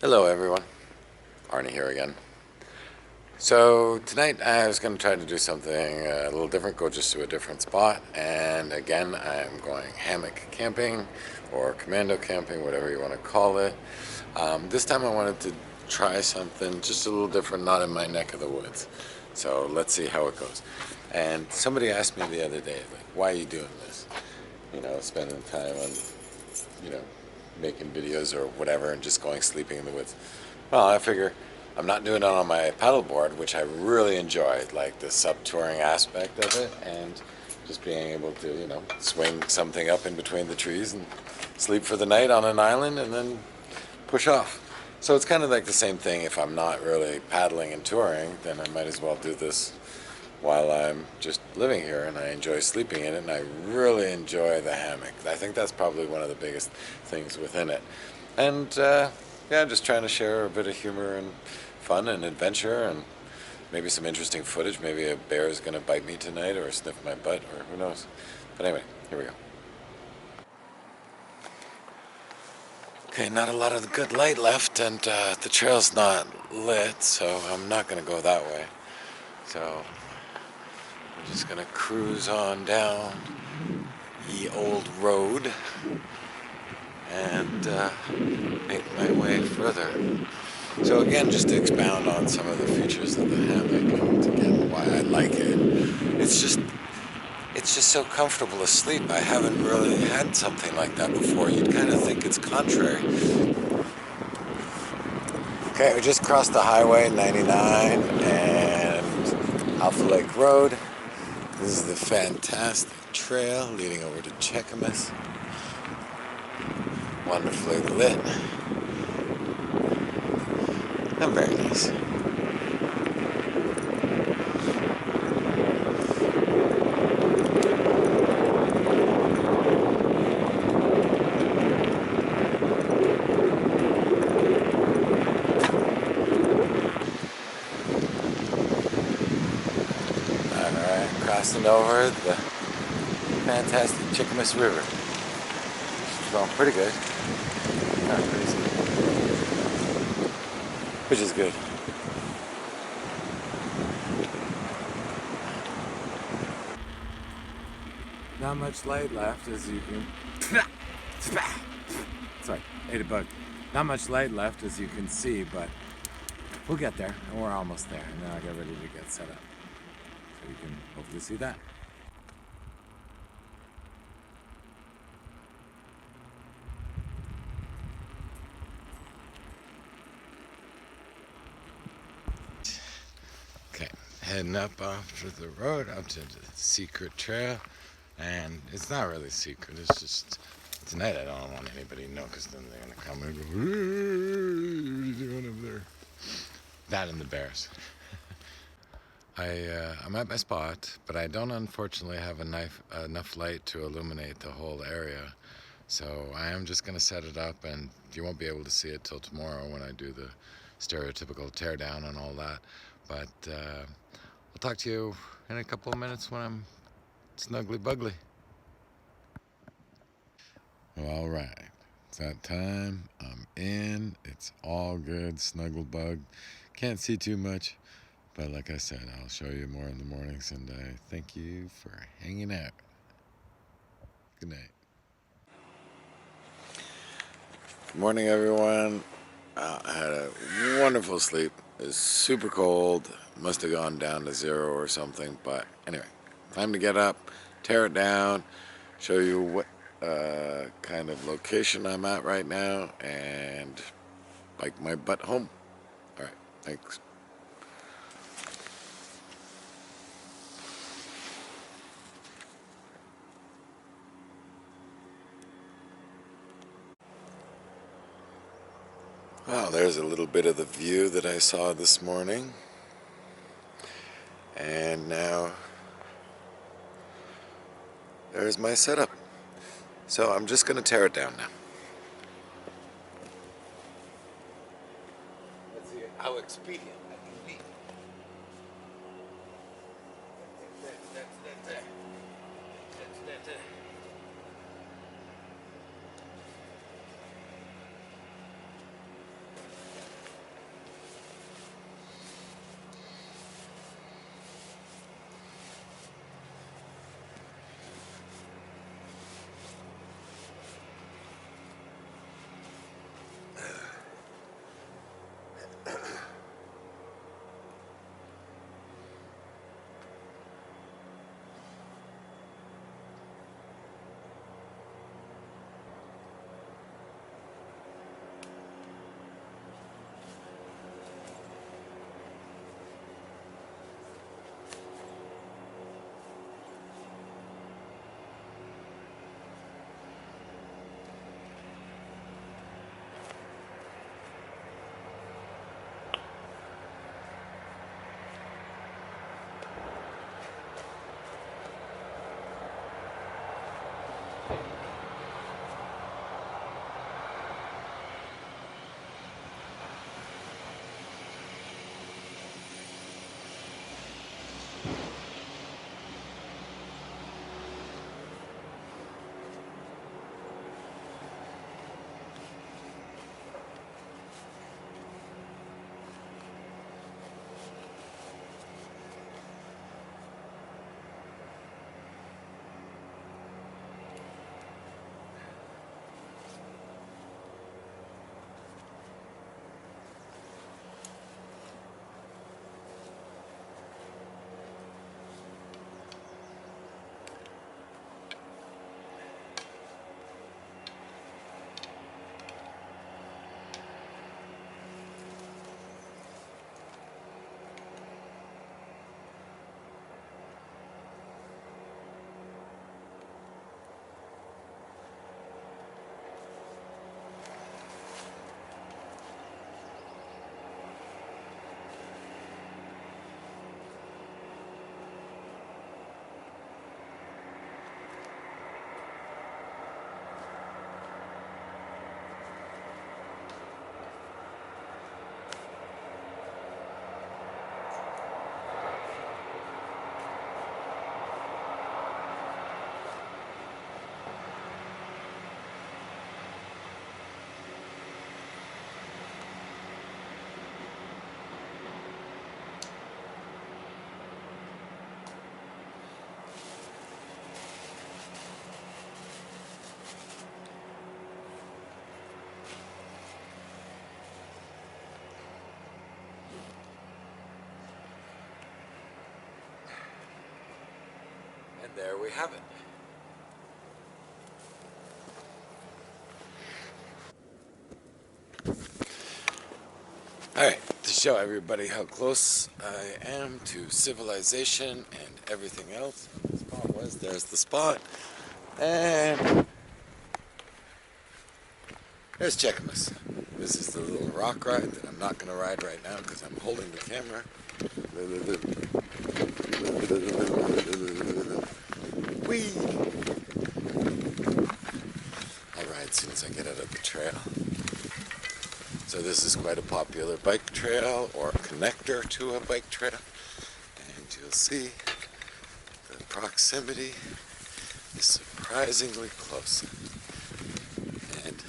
Hello everyone, Arnie here again. So tonight I was going to try to do something a little different, go just to a different spot, and again I'm going hammock camping or commando camping, whatever you want to call it. This time I wanted to try something just a little different, not in my neck of the woods. So let's see how it goes. And somebody asked me the other day, like, why are you doing this? You know, spending time on, you know, making videos or whatever and just going sleeping in the woods. Well, I figure I'm not doing it on my paddleboard, which I really enjoy, like the sub-touring aspect of it, and just being able to, you know, swing something up in between the trees and sleep for the night on an island and then push off. So it's kind of like the same thing. If I'm not really paddling and touring, then I might as well do this while I'm just living here, and I enjoy sleeping in it, and I really enjoy the hammock. I think that's probably one of the biggest things within it. And yeah, just trying to share a bit of humor and fun and adventure and maybe some interesting footage. Maybe a bear is going to bite me tonight or sniff my butt, or who knows. But anyway, here we go. Okay, not a lot of good light left, and the trail's not lit, so I'm not going to go that way. So I'm just gonna cruise on down the old road and make my way further. So again, just to expound on some of the features of the hammock and again why I like it. It's just so comfortable to sleep. I haven't really had something like that before. You'd kind of think it's contrary. Okay, we just crossed the highway 99 and Alpha Lake Road. This is the fantastic trail leading over to Cheakamus. Wonderfully lit and very nice. Alright, crossing over the fantastic Cheakamus River. It's going pretty good. Not crazy. Which is good. Not much light left, as you can... Sorry, ate a bug. Not much light left, as you can see, but we'll get there, and we're almost there. And now I get ready to get set up. So you can hopefully see that. Okay, heading up off to the road, up to the secret trail. And it's not really secret, it's just tonight I don't want anybody to know, because then they're going to come and go, what are you doing up there? That and the bears. I'm at my spot, but I don't unfortunately have enough light to illuminate the whole area. So I am just going to set it up, and you won't be able to see it till tomorrow when I do the stereotypical teardown and all that. But I'll talk to you in a couple of minutes when I'm snuggly bugly. All right, it's that time. I'm in. It's all good. Snuggle bug. Can't see too much, but like I said, I'll show you more in the mornings. And I thank you for hanging out. Good night. Good morning, everyone. I had a wonderful sleep. It was super cold. Must have gone down to 0 or something. But anyway, time to get up, tear it down, show you what kind of location I'm at right now, and bike my butt home. All right, thanks. Well, there's a little bit of the view that I saw this morning, and now there's my setup. So I'm just going to tear it down now. Let's see how expedient I can be. there we have it. Alright, to show everybody how close I am to civilization and everything else. The spot was, there's the spot. And there's Cheakamus. This is the little rock ride that I'm not going to ride right now because I'm holding the camera. Whee! I'll ride as soon as I get out of the trail. So this is quite a popular bike trail or connector to a bike trail. And you'll see the proximity is surprisingly close. And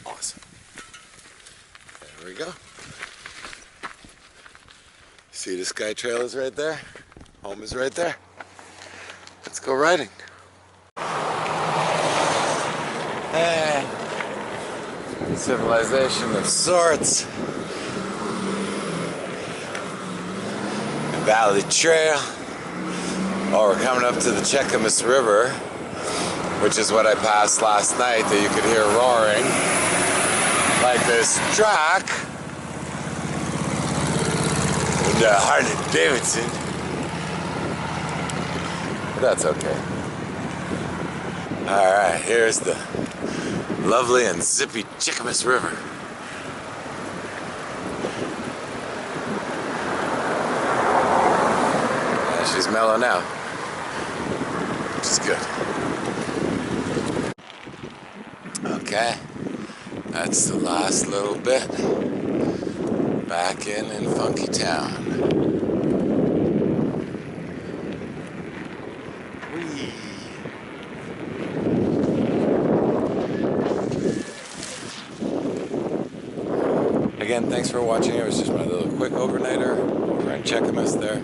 awesome. There we go. See, the Sky Trail is right there. Home is right there. Let's go riding. And civilization of sorts. Valley Trail. Oh, we're coming up to the Cheakamus River, which is what I passed last night that you could hear roaring. Like this truck. The Harley Davidson. But that's okay. Alright, here's the lovely and zippy Cheakamus River. Yeah, she's mellow now, which is good. Okay, that's the last little bit. Back in Funky Town. Whee! Again, thanks for watching. It was just my little quick overnighter over in Cheakamus there.